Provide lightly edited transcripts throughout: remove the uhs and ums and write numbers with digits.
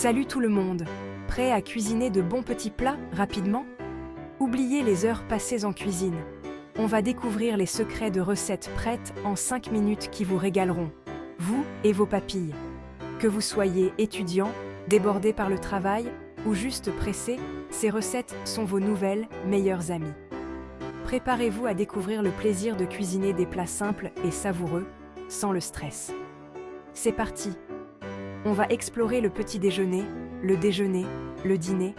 Salut tout le monde! Prêt à cuisiner de bons petits plats rapidement? Oubliez les heures passées en cuisine. On va découvrir les secrets de recettes prêtes en 5 minutes qui vous régaleront, vous et vos papilles. Que vous soyez étudiant, débordé par le travail ou juste pressé, ces recettes sont vos nouvelles meilleures amies. Préparez-vous à découvrir le plaisir de cuisiner des plats simples et savoureux, sans le stress. C'est parti! On va explorer le petit déjeuner, le déjeuner, le dîner,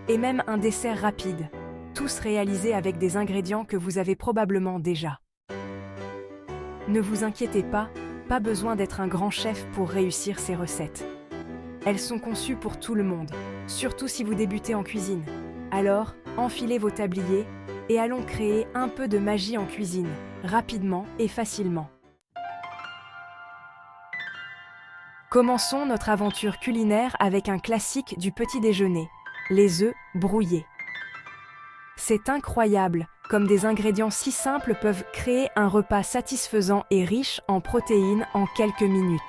et même un dessert rapide, tous réalisés avec des ingrédients que vous avez probablement déjà. Ne vous inquiétez pas besoin d'être un grand chef pour réussir ces recettes. Elles sont conçues pour tout le monde, surtout si vous débutez en cuisine. Alors, enfilez vos tabliers et allons créer un peu de magie en cuisine, rapidement et facilement. Commençons notre aventure culinaire avec un classique du petit déjeuner, les œufs brouillés. C'est incroyable, comme des ingrédients si simples peuvent créer un repas satisfaisant et riche en protéines en quelques minutes.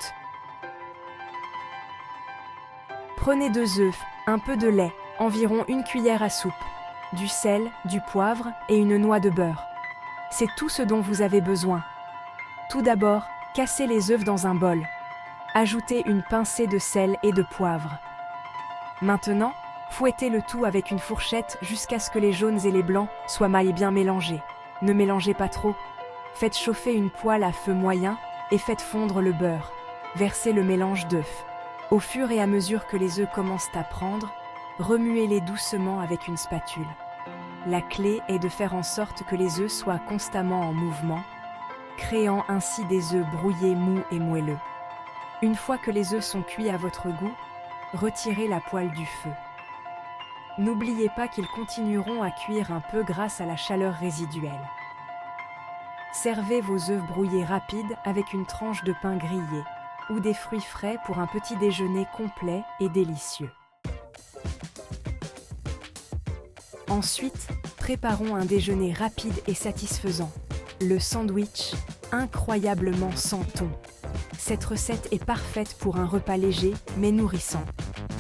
Prenez 2 œufs, un peu de lait, environ 1 cuillère à soupe, du sel, du poivre et une noix de beurre. C'est tout ce dont vous avez besoin. Tout d'abord, cassez les œufs dans un bol. Ajoutez une pincée de sel et de poivre. Maintenant, fouettez le tout avec une fourchette jusqu'à ce que les jaunes et les blancs soient bien mélangés. Ne mélangez pas trop. Faites chauffer une poêle à feu moyen et faites fondre le beurre. Versez le mélange d'œufs. Au fur et à mesure que les œufs commencent à prendre, remuez-les doucement avec une spatule. La clé est de faire en sorte que les œufs soient constamment en mouvement, créant ainsi des œufs brouillés mous et moelleux. Une fois que les œufs sont cuits à votre goût, retirez la poêle du feu. N'oubliez pas qu'ils continueront à cuire un peu grâce à la chaleur résiduelle. Servez vos œufs brouillés rapides avec une tranche de pain grillé ou des fruits frais pour un petit déjeuner complet et délicieux. Ensuite, préparons un déjeuner rapide et satisfaisant, le sandwich incroyablement sans thon. Cette recette est parfaite pour un repas léger mais nourrissant.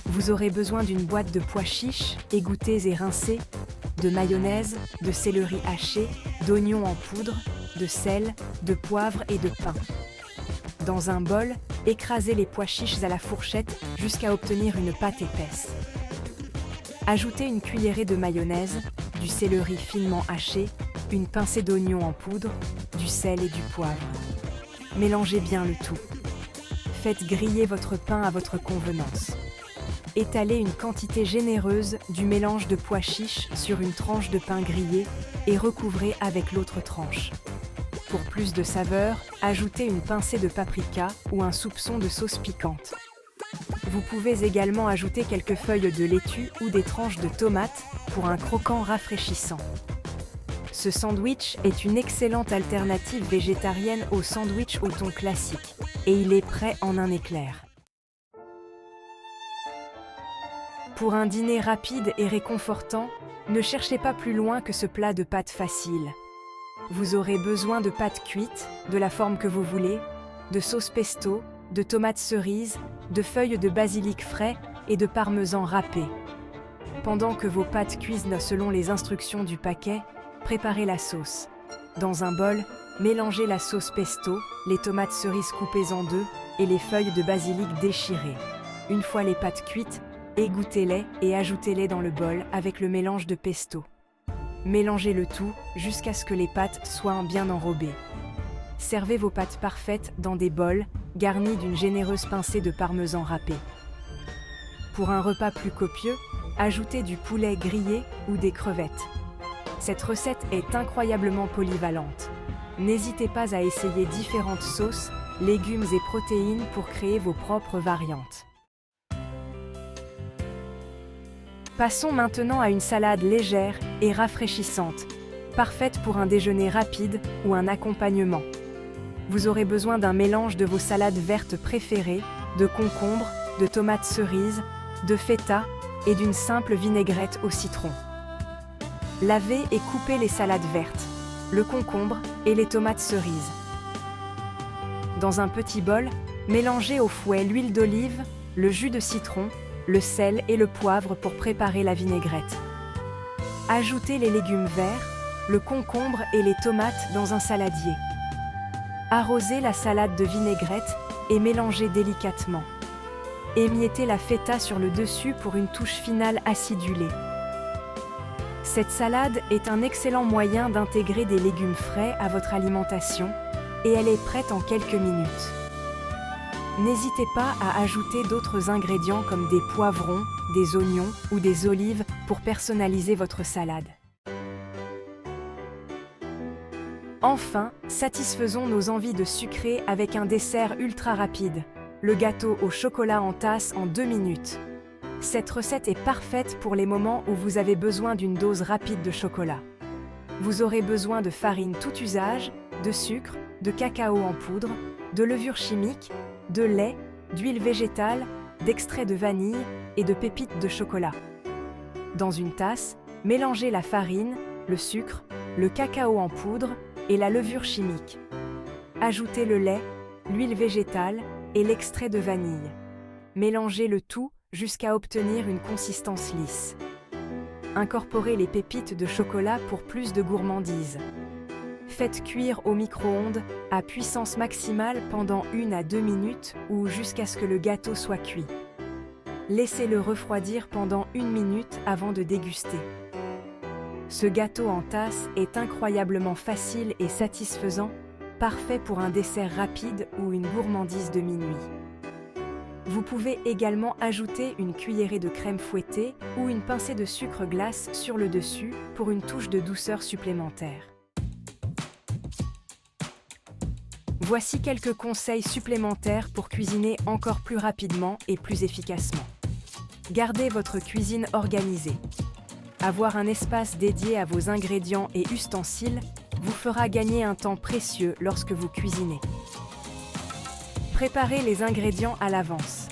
Vous aurez besoin d'une boîte de pois chiches, égouttés et rincés, de mayonnaise, de céleri haché, d'oignons en poudre, de sel, de poivre et de pain. Dans un bol, écrasez les pois chiches à la fourchette jusqu'à obtenir une pâte épaisse. Ajoutez une cuillerée de mayonnaise, du céleri finement haché, une pincée d'oignon en poudre, du sel et du poivre. Mélangez bien le tout. Faites griller votre pain à votre convenance. Étalez une quantité généreuse du mélange de pois chiches sur une tranche de pain grillé et recouvrez avec l'autre tranche. Pour plus de saveur, ajoutez une pincée de paprika ou un soupçon de sauce piquante. Vous pouvez également ajouter quelques feuilles de laitue ou des tranches de tomates pour un croquant rafraîchissant. Ce sandwich est une excellente alternative végétarienne au sandwich au thon classique, et il est prêt en un éclair. Pour un dîner rapide et réconfortant, ne cherchez pas plus loin que ce plat de pâtes facile. Vous aurez besoin de pâtes cuites, de la forme que vous voulez, de sauce pesto, de tomates cerises, de feuilles de basilic frais et de parmesan râpé. Pendant que vos pâtes cuisent selon les instructions du paquet, préparez la sauce. Dans un bol, mélangez la sauce pesto, les tomates cerises coupées en 2 et les feuilles de basilic déchirées. Une fois les pâtes cuites, égouttez-les et ajoutez-les dans le bol avec le mélange de pesto. Mélangez le tout jusqu'à ce que les pâtes soient bien enrobées. Servez vos pâtes parfaites dans des bols garnis d'une généreuse pincée de parmesan râpé. Pour un repas plus copieux, ajoutez du poulet grillé ou des crevettes. Cette recette est incroyablement polyvalente. N'hésitez pas à essayer différentes sauces, légumes et protéines pour créer vos propres variantes. Passons maintenant à une salade légère et rafraîchissante, parfaite pour un déjeuner rapide ou un accompagnement. Vous aurez besoin d'un mélange de vos salades vertes préférées, de concombres, de tomates cerises, de feta et d'une simple vinaigrette au citron. Lavez et coupez les salades vertes, le concombre et les tomates cerises. Dans un petit bol, mélangez au fouet l'huile d'olive, le jus de citron, le sel et le poivre pour préparer la vinaigrette. Ajoutez les légumes verts, le concombre et les tomates dans un saladier. Arrosez la salade de vinaigrette et mélangez délicatement. Émiettez la feta sur le dessus pour une touche finale acidulée. Cette salade est un excellent moyen d'intégrer des légumes frais à votre alimentation et elle est prête en quelques minutes. N'hésitez pas à ajouter d'autres ingrédients comme des poivrons, des oignons ou des olives pour personnaliser votre salade. Enfin, satisfaisons nos envies de sucré avec un dessert ultra rapide, le gâteau au chocolat en tasse en 2 minutes. Cette recette est parfaite pour les moments où vous avez besoin d'une dose rapide de chocolat. Vous aurez besoin de farine tout usage, de sucre, de cacao en poudre, de levure chimique, de lait, d'huile végétale, d'extrait de vanille et de pépites de chocolat. Dans une tasse, mélangez la farine, le sucre, le cacao en poudre et la levure chimique. Ajoutez le lait, l'huile végétale et l'extrait de vanille. Mélangez le tout jusqu'à obtenir une consistance lisse. Incorporez les pépites de chocolat pour plus de gourmandise. Faites cuire au micro-ondes à puissance maximale pendant 1 à 2 minutes ou jusqu'à ce que le gâteau soit cuit. Laissez-le refroidir pendant 1 minute avant de déguster. Ce gâteau en tasse est incroyablement facile et satisfaisant, parfait pour un dessert rapide ou une gourmandise de minuit. Vous pouvez également ajouter une cuillerée de crème fouettée ou une pincée de sucre glace sur le dessus pour une touche de douceur supplémentaire. Voici quelques conseils supplémentaires pour cuisiner encore plus rapidement et plus efficacement. Gardez votre cuisine organisée. Avoir un espace dédié à vos ingrédients et ustensiles vous fera gagner un temps précieux lorsque vous cuisinez. Préparez les ingrédients à l'avance.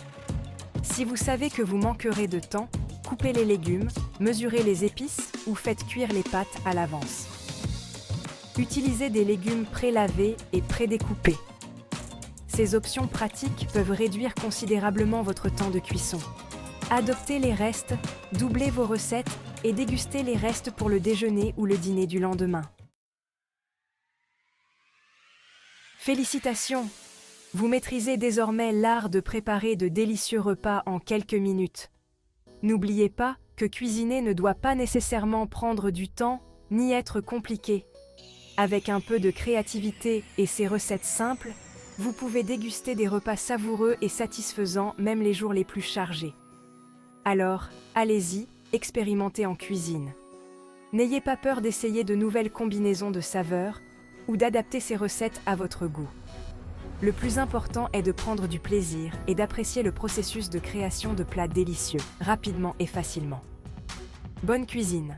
Si vous savez que vous manquerez de temps, coupez les légumes, mesurez les épices ou faites cuire les pâtes à l'avance. Utilisez des légumes pré-lavés et pré-découpés. Ces options pratiques peuvent réduire considérablement votre temps de cuisson. Adoptez les restes, doublez vos recettes et dégustez les restes pour le déjeuner ou le dîner du lendemain. Félicitations! Vous maîtrisez désormais l'art de préparer de délicieux repas en quelques minutes. N'oubliez pas que cuisiner ne doit pas nécessairement prendre du temps ni être compliqué. Avec un peu de créativité et ces recettes simples, vous pouvez déguster des repas savoureux et satisfaisants même les jours les plus chargés. Alors, allez-y, expérimentez en cuisine. N'ayez pas peur d'essayer de nouvelles combinaisons de saveurs ou d'adapter ces recettes à votre goût. Le plus important est de prendre du plaisir et d'apprécier le processus de création de plats délicieux, rapidement et facilement. Bonne cuisine!